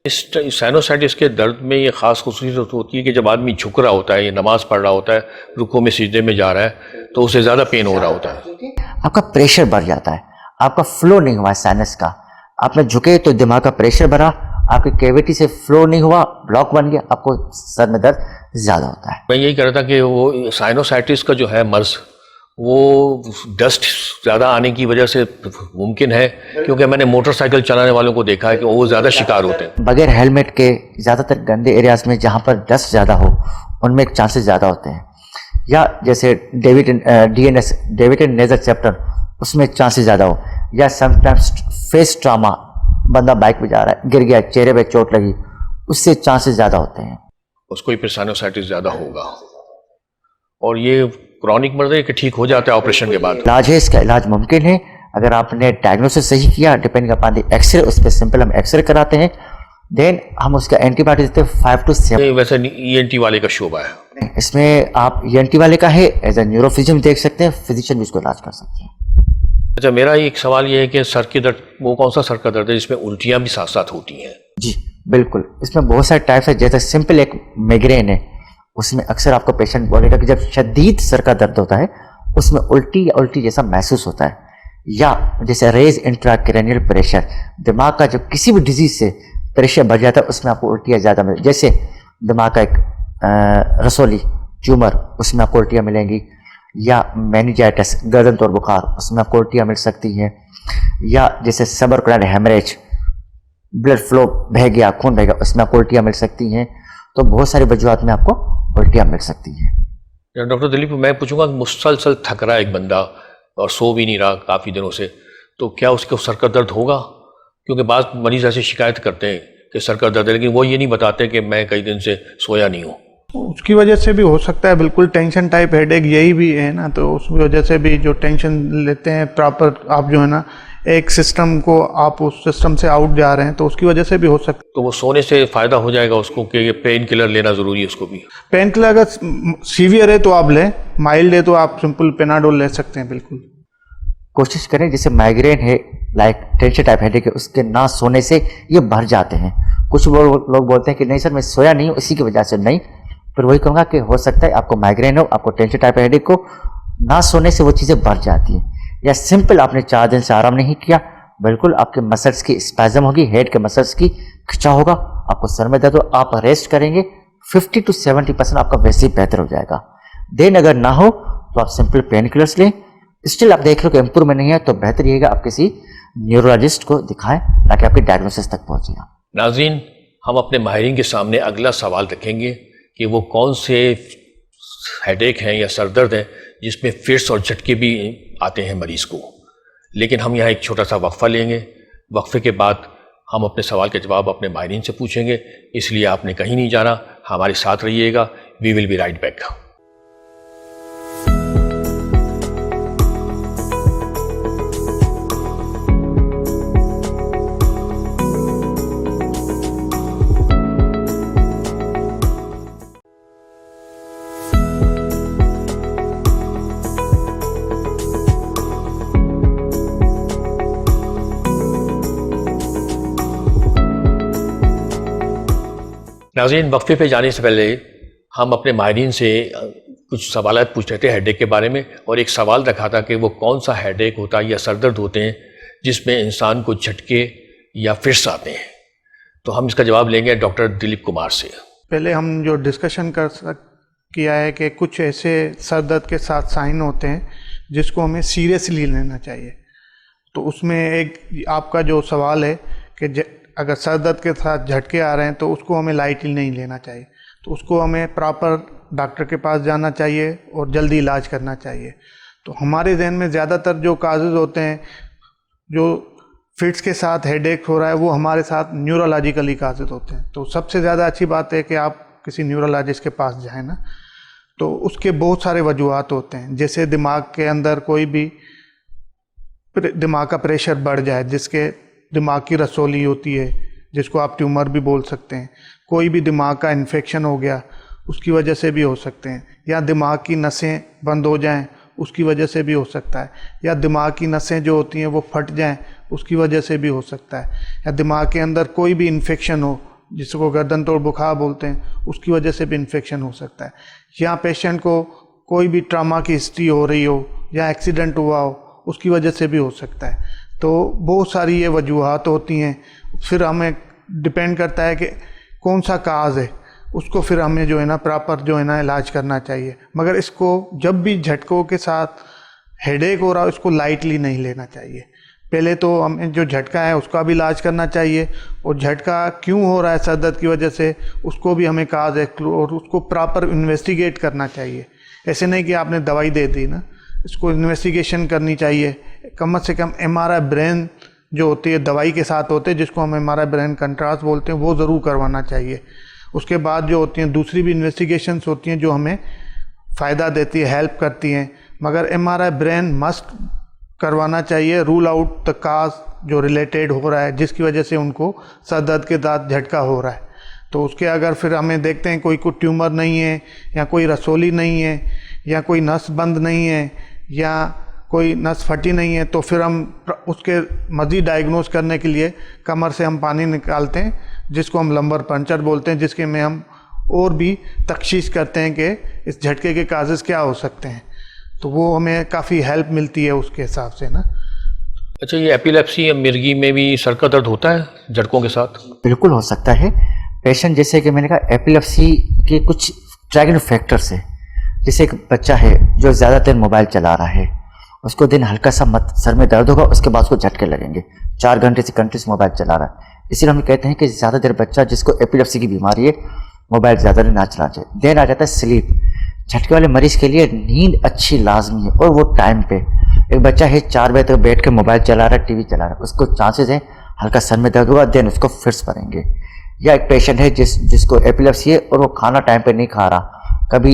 इस साइनोसाइटिस के दर्द में ये ख़ास खूसियत होती है कि जब आदमी झुक रहा होता है, ये नमाज पढ़ रहा होता है, रुकू में सीधे में जा रहा है, तो उसे ज़्यादा पेन हो रहा होता है। आपका प्रेशर बढ़ जाता है, आपका फ्लो नहीं हुआ साइनस का, आपने झुके तो दिमाग का प्रेशर बढ़ा, आपकी कैविटी से फ्लो नहीं हुआ, ब्लॉक बन गया, आपको सर में दर्द ज़्यादा होता है। मैं यही कह रहा था कि वो साइनोसाइटिस का जो है मर्ज़, वो डस्ट ज़्यादा आने की वजह से मुमकिन है, क्योंकि मैंने मोटरसाइकिल चलाने वालों को देखा है कि वो ज़्यादा शिकार होते हैं। बगैर हेलमेट के ज़्यादातर गंदे एरियाज में जहाँ पर डस्ट ज़्यादा हो उनमें चांसेस ज़्यादा होते हैं, या जैसे डेविड नेजल चैप्टर, उसमें चांसेस ज़्यादा हो, या समटाइम्स फेस ट्रामा, बंदा बाइक पे जा रहा है, गिर गया, चेहरे पे चोट लगी, उससे चांसेस ज़्यादा होते हैं, उसको ही फिर साइनोसाइटिस ज़्यादा होगा। और ये क्रॉनिक मर्ज है कि ठीक हो जाता है ऑपरेशन के बाद? इलाज है, इसका इलाज मुमकिन है अगर आपने डायग्नोसिस सही किया, डिपेंडिंग अपॉन द एक्सरे, उस पर सिंपल हम एक्सरे कराते हैं, देन हम उसका एंटीबायोटिक देते हैं 5 to 7। वैसे ईएनटी वाले का शोबा है इसमें, आप ईएनटी वाले का है, एज ए न्यूरोफिजिशियन देख सकते हैं, फिजिशियन भी उसको इलाज कर सकते हैं। अच्छा, मेरा एक सवाल ये है कि सर की दर्द, वो कौन सा सर का दर्द है जिसमें उल्टियाँ भी साथ साथ होती हैं? जी बिल्कुल, इसमें बहुत सारे टाइप्स है। जैसे सिंपल एक माइग्रेन है, उसमें अक्सर आपको पेशेंट बोलेगा कि जब शदीद सर का दर्द होता है उसमें उल्टी या उल्टी जैसा महसूस होता है, या जैसे रेज इंट्राक्रैनियल प्रेशर, दिमाग का जब किसी भी डिजीज से प्रेशर बढ़ जाता है उसमें आपको उल्टियाँ ज़्यादा मिलेंगी। जैसे दिमाग का एक रसोली ट्यूमर, उसमें आपको उल्टियाँ मिलेंगी, या मेनिंजाइटिस गर्दन तोड़ बुखार, उसमें आपको उल्टियाँ मिल सकती है, या जैसे सबरकुलर हेमरेज, ब्लड फ्लो बह गया, खून बह गया, उसमें आपको उल्टियाँ मिल सकती हैं। तो बहुत सारी वजूहत में आपको उल्टियाँ मिल सकती हैं। डॉक्टर दिलीप, मैं पूछूंगा, मुसलसल थक रहा है एक बंदा और सो भी नहीं रहा काफ़ी दिनों से, तो क्या उसको सर का दर्द होगा? क्योंकि बाद मरीज ऐसे शिकायत करते हैं कि सर का दर्द है, लेकिन वो ये नहीं बताते कि मैं कई दिन से सोया नहीं हूँ। उसकी वजह से भी हो सकता है, बिल्कुल टेंशन टाइप हेडेक यही भी है ना, तो उस वजह से भी जो टेंशन लेते हैं प्रॉपर आप जो है ना एक सिस्टम को, आप उस सिस्टम से आउट जा रहे हैं, तो उसकी वजह से भी हो सकता है। तो वो सोने से फ़ायदा हो जाएगा उसको कि ये पेन किलर लेना ज़रूरी है उसको भी? पेन किलर अगर सीवियर है तो आप लें, माइल्ड है तो आप सिंपल पेनाडोल ले सकते हैं। बिल्कुल कोशिश करें, जैसे माइग्रेन है, लाइक टेंशन टाइप हेडेक है, उसके ना सोने से ये भर जाते हैं। कुछ लोग बोलते हैं कि नहीं सर मैं सोया नहीं हूँ इसी की वजह से, नहीं, फिर वही कहूँगा कि हो सकता है आपको माइग्रेन हो, आपको टेंशन टाइप हेडेक को ना सोने से वो चीज़ें भर जाती हैं, या सिंपल आपने 4 दिन से आराम नहीं किया, बिल्कुल आपके मसल्स की स्पैज़म होगी, हेड के मसल्स की खिंचा होगा, आपको सर में दर्द हो, आप रेस्ट करेंगे 50 to 70% आपका वैसे ही बेहतर हो जाएगा। देन अगर ना हो तो आप सिंपल पेन किलर्स लें, स्टिल आप देख लो कि इम्प्रूवमेंट नहीं है तो बेहतर रहेगा आप किसी न्यूरोलॉजिस्ट को दिखाएं ताकि आपकी डायग्नोसिस तक पहुंचे। नाज़रीन, हम अपने माहिरीन के सामने अगला सवाल रखेंगे कि वो कौन से हेडेक हैं या सरदर्द हैं जिसमें फिट्स और झटके भी आते हैं मरीज़ को। लेकिन हम यहाँ एक छोटा सा वक्फ़ा लेंगे, वक्फ़े के बाद हम अपने सवाल के जवाब अपने माहिरीन से पूछेंगे, इसलिए आपने कहीं नहीं जाना, हमारे साथ रहिएगा। We will be right back. नाज़रीन, वक्फे पे जाने से पहले हम अपने माहिरीन से कुछ सवाल पूछ रहे थे हेडेक के बारे में, और एक सवाल रखा था कि वो कौन सा हेडेक होता है या सरदर्द होते हैं जिसमें इंसान को झटके या फिट्स आते हैं। तो हम इसका जवाब लेंगे डॉक्टर दिलीप कुमार से। पहले हम जो डिस्कशन किया है कि कुछ ऐसे सर दर्द के साथ साइन होते हैं जिसको हमें सीरियसली लेना चाहिए। तो उसमें एक आपका जो सवाल है कि अगर सर दर्द के साथ झटके आ रहे हैं तो उसको हमें लाइटली नहीं लेना चाहिए, तो उसको हमें प्रॉपर डॉक्टर के पास जाना चाहिए और जल्दी इलाज करना चाहिए। तो हमारे जहन में ज़्यादातर जो काजेज़ होते हैं जो फिट्स के साथ हेडेक हो रहा है वो हमारे साथ न्यूरोलॉजिकली काजेज़ होते हैं। तो सबसे ज़्यादा अच्छी बात है कि आप किसी न्यूरोलॉजिस्ट के पास जाएं ना। तो उसके बहुत सारे वजूहात होते हैं, जैसे दिमाग के अंदर कोई भी दिमाग का प्रेशर बढ़ जाए, जिसके दिमाग की रसोली होती है जिसको आप ट्यूमर भी बोल सकते हैं, कोई भी दिमाग का इन्फेक्शन हो गया उसकी वजह से भी हो सकते हैं, या दिमाग की नसें बंद हो जाएं उसकी वजह से भी हो सकता है, या दिमाग की नसें जो होती हैं वो फट जाएं उसकी वजह से भी हो सकता है, या दिमाग के अंदर कोई भी इन्फेक्शन हो जिसको गर्दन तोड़ बुखार बोलते हैं उसकी वजह से भी इन्फेक्शन हो सकता है, या पेशेंट को कोई भी ट्रामा की हिस्ट्री हो रही हो या एक्सीडेंट हुआ हो उसकी वजह से भी हो सकता है। तो बहुत सारी ये वजूहात होती हैं। फिर हमें डिपेंड करता है कि कौन सा काज है, उसको फिर हमें जो है ना प्रॉपर जो है ना इलाज करना चाहिए। मगर इसको जब भी झटकों के साथ हेडेक हो रहा हो इसको लाइटली नहीं लेना चाहिए। पहले तो हमें जो झटका है उसका भी इलाज करना चाहिए, और झटका क्यों हो रहा है सर दर्द की वजह से उसको भी हमें काज है और उसको प्रॉपर इन्वेस्टिगेट करना चाहिए। ऐसे नहीं कि आपने दवाई दे दी ना, इसको इन्वेस्टिगेशन करनी चाहिए। कम से कम MRI ब्रेन जो होती है दवाई के साथ होते हैं, जिसको हम MRI ब्रेन कंट्रास्ट बोलते हैं, वो ज़रूर करवाना चाहिए। उसके बाद जो होती हैं दूसरी भी इन्वेस्टिगेशंस होती हैं जो हमें फ़ायदा देती है, हेल्प करती हैं, मगर MRI ब्रेन मस्ट करवाना चाहिए, रूल आउट द काज जो रिलेटेड हो रहा है जिसकी वजह से उनको सर दर्द के साथ झटका हो रहा है। तो उसके अगर फिर हमें देखते हैं कोई ट्यूमर नहीं है, या कोई रसोली नहीं है, या कोई नस बंद नहीं है, या कोई नस फटी नहीं है, तो फिर हम उसके मज़ीद डायग्नोस करने के लिए कमर से हम पानी निकालते हैं जिसको हम लंबर पंचर बोलते हैं, जिसके में हम और भी तख्शीश करते हैं कि इस झटके के काजेज़ क्या हो सकते हैं। तो वो हमें काफ़ी हेल्प मिलती है उसके हिसाब से ना। अच्छा, ये एपिलेप्सी या मिर्गी में भी सर का दर्द होता है झटकों के साथ? बिल्कुल हो सकता है। पेशेंट जैसे कि मैंने कहा एपिलेप्सी के कुछ ट्रैगिंग फैक्टर्स है, जैसे एक बच्चा है जो ज़्यादा देर मोबाइल चला रहा है, उसको दिन हल्का सा सर में दर्द होगा, उसके बाद उसको झटके लगेंगे। 4 घंटे से कंटिन्यूस मोबाइल चला रहा है। इसीलिए हम कहते हैं कि ज़्यादा देर बच्चा जिसको एपिलेप्सी की बीमारी है, मोबाइल ज़्यादा देर ना चलाना चाहिए। देन आ जाता है स्लीप। झटके वाले मरीज के लिए नींद अच्छी लाजमी है और वो टाइम पे। एक बच्चा है 4 बजे तक बैठ के मोबाइल चला रहा है, टीवी चला रहा है, उसको चांसेस है हल्का सर में दर्द होगा, देन उसको फिट्स पड़ेंगे। या एक पेशेंट है जिसको एपिलेप्सी है और वो खाना टाइम पे नहीं खा रहा, कभी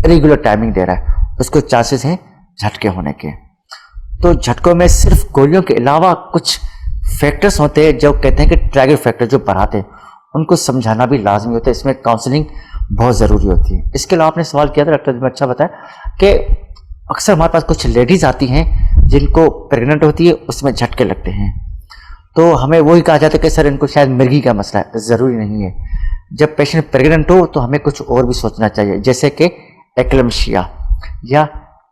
रेगुलर टाइमिंग दे रहा है, उसको चांसेस हैं झटके होने के। तो झटकों में सिर्फ गोलियों के अलावा कुछ फैक्टर्स होते हैं जो कहते हैं कि ट्रिगर फैक्टर जो बढ़ाते हैं, उनको समझाना भी लाजमी होता है। इसमें काउंसलिंग बहुत ज़रूरी होती है। इसके अलावा आपने सवाल किया था, डॉक्टर ने अच्छा बताया कि अक्सर हमारे पास कुछ लेडीज़ आती हैं जिनको प्रेग्नेंट होती है, उसमें झटके लगते हैं। तो हमें वही कहा जाता है कि सर इनको शायद मिर्गी का मसला है। ज़रूरी नहीं है। जब पेशेंट प्रेग्नेंट हो तो हमें कुछ और भी सोचना चाहिए, जैसे कि एक्लेम्शिया या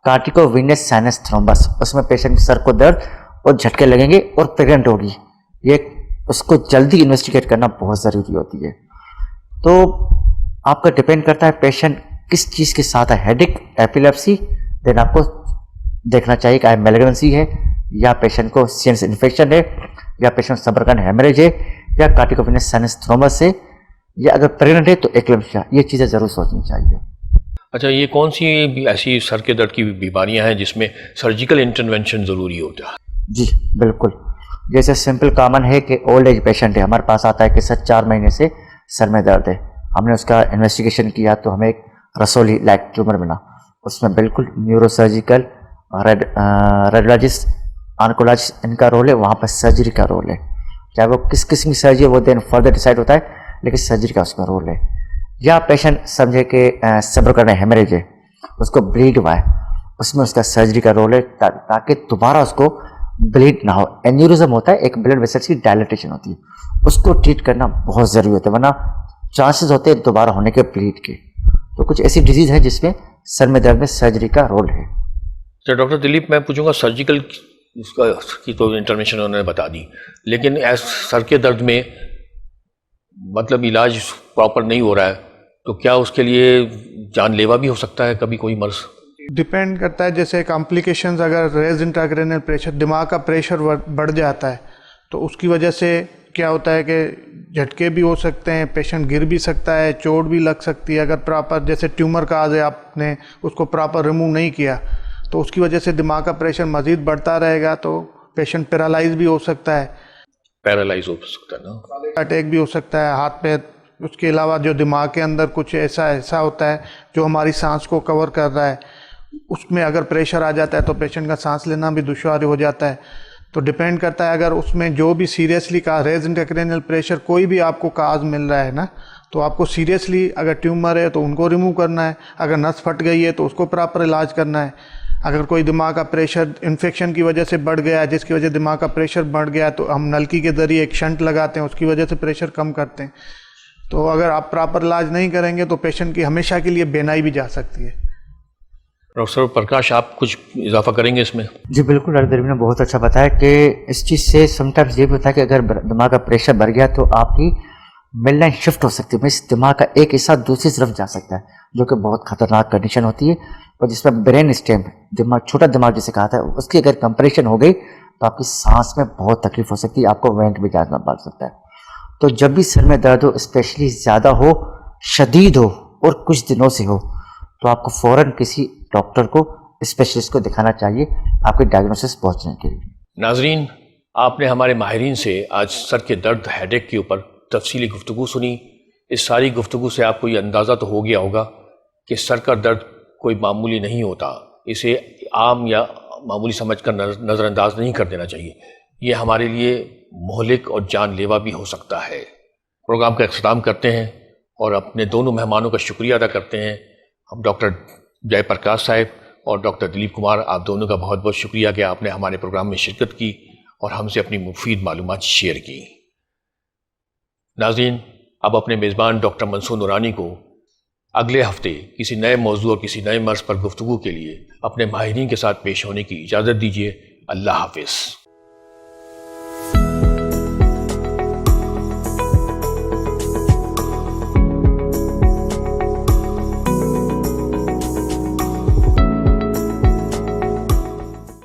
कार्टिकोवेनस साइनस थ्रोम्बस, उसमें पेशेंट सर को दर्द और झटके लगेंगे और प्रेग्नेंट होगी, ये उसको जल्दी इन्वेस्टिगेट करना बहुत ज़रूरी होती है। तो आपका डिपेंड करता है पेशेंट किस चीज़ के साथ है, हेडेक, एपिलेप्सी, देन आपको देखना चाहिए कि मेलिग्नेंसी है या पेशेंट को सीएनएस इन्फेक्शन है या पेशेंट सबरकन हेमरेज है या कार्टिकोवेनस साइनस थ्रोम्बस है या अगर प्रेग्नेंट है तो एक्लेम्शिया। ये चीज़ें ज़रूर सोचनी चाहिए। अच्छा, ये कौन सी ऐसी सर के दर्द की बीमारियां हैं जिसमें सर्जिकल इंटरवेंशन ज़रूरी होता है? जी बिल्कुल। जैसे सिंपल कॉमन है कि ओल्ड एज पेशेंट है, हमारे पास आता है कि सर 4 महीने से सर में दर्द है, हमने उसका इन्वेस्टिगेशन किया तो हमें एक रसोली लाइक ट्यूमर मिला। उसमें बिल्कुल न्यूरोसर्जिकल, रेडियोलॉजिस्ट, ऑन्कोलॉजिस्ट इनका रोल है, वहाँ पर सर्जरी का रोल है। चाहे वो किस किस्म की सर्जरी है वो देन फर्दर डिसाइड होता है, लेकिन सर्जरी का उसका रोल है। या पेशेंट समझे कि सबरकन हेमरेज है, उसको ब्लीड हुआ है, उसमें उसका सर्जरी का रोल है ताकि दोबारा उसको ब्लीड ना हो। एन्यूरिज्म होता है, एक ब्लड वेसल्स की डायलेटेशन होती है, उसको ट्रीट करना बहुत ज़रूरी होता है, वरना चांसेस होते हैं दोबारा होने के ब्लीड के। तो कुछ ऐसी डिजीज़ है जिसमें सर में दर्द में सर्जरी का रोल है। तो डॉक्टर दिलीप, मैं पूछूंगा सर्जिकल उसका की तो इंटरवेंशन उन्होंने बता दी, लेकिन सर के दर्द में मतलब इलाज प्रॉपर नहीं हो रहा है तो क्या उसके लिए जानलेवा भी हो सकता है कभी कोई मर्ज? डिपेंड करता है। जैसे कॉम्प्लिकेशंस, अगर रेज इंट्राक्रैनियल प्रेशर, दिमाग का प्रेशर बढ़ जाता है तो उसकी वजह से क्या होता है कि झटके भी हो सकते हैं, पेशेंट गिर भी सकता है, चोट भी लग सकती है। अगर प्रॉपर जैसे ट्यूमर का आज आपने उसको प्रॉपर रिमूव नहीं किया तो उसकी वजह से दिमाग का प्रेशर मज़ीद बढ़ता रहेगा, तो पेशेंट पैरालाइज भी हो सकता है, पैरालाइज हो सकता है ना, अटैक भी हो सकता है हाथ पैर। उसके अलावा जो दिमाग के अंदर कुछ ऐसा होता है जो हमारी सांस को कवर कर रहा है, उसमें अगर प्रेशर आ जाता है तो पेशेंट का सांस लेना भी दुश्वार हो जाता है। तो डिपेंड करता है, अगर उसमें जो भी सीरियसली का रेज इंट्राक्रैनियल प्रेशर कोई भी आपको काज मिल रहा है ना, तो आपको सीरियसली अगर ट्यूमर है तो उनको रिमूव करना है, अगर नस फट गई है तो उसको प्रॉपर इलाज करना है। अगर कोई दिमाग का प्रेशर इन्फेक्शन की वजह से बढ़ गया है, जिसकी वजह दिमाग का प्रेशर बढ़ गया है, तो हम नलकी के ज़रिए एक शंट लगाते हैं, उसकी वजह से प्रेशर कम करते हैं। तो अगर आप प्रॉपर इलाज नहीं करेंगे तो पेशेंट की हमेशा के लिए बेनाई भी जा सकती है। डॉक्टर प्रकाश, आप कुछ इजाफा करेंगे इसमें? जी बिल्कुल, डॉक्टर दिलीप ने बहुत अच्छा बताया कि इस चीज़ से समटाइम्स ये भी होता है कि अगर दिमाग का प्रेशर बढ़ गया तो आपकी मिड लाइन शिफ्ट हो सकती है, मीन्स दिमाग का एक हिस्सा दूसरी तरफ जा सकता है, जो कि बहुत खतरनाक कंडीशन होती है। और जिसमें ब्रेन स्टेम, दिमाग, छोटा दिमाग जिसे कहा था, उसकी अगर कंप्रेशन हो गई तो आपकी सांस में बहुत तकलीफ हो सकती है, आपको वेंट भी जाना पड़ सकता है। तो जब भी सर में दर्द हो, स्पेशली ज़्यादा हो, शदीद हो और कुछ दिनों से हो, तो आपको फ़ौरन किसी डॉक्टर को, स्पेशलिस्ट को दिखाना चाहिए आपके डायग्नोसिस पहुंचने के लिए। नाजरीन, आपने हमारे माहिरीन से आज सर के दर्द, हेडेक के ऊपर तफसीली गुफ्तगू सुनी। इस सारी गुफ्तगू से आपको ये अंदाज़ा तो हो गया होगा कि सर का दर्द कोई मामूली नहीं होता, इसे आम या मामूली समझकर नज़रअंदाज नहीं कर देना चाहिए। ये हमारे लिए मोहलिक और जानलेवा भी हो सकता है। प्रोग्राम का इख्तिताम करते हैं और अपने दोनों मेहमानों का शुक्रिया अदा करते हैं। हम डॉक्टर जयप्रकाश साहब और डॉक्टर दिलीप कुमार, आप दोनों का बहुत बहुत शुक्रिया कि आपने हमारे प्रोग्राम में शिरकत की और हमसे अपनी मुफीद मालूमात शेयर की। नाज़रीन, अब अपने मेज़बान डॉक्टर मंसूर नूरानी को अगले हफ्ते किसी नए मौजू और किसी नए मर्ज़ पर गुफ्तगू के लिए अपने माहिरीन के साथ पेश होने की इजाज़त दीजिए। अल्लाह हाफ़िज़।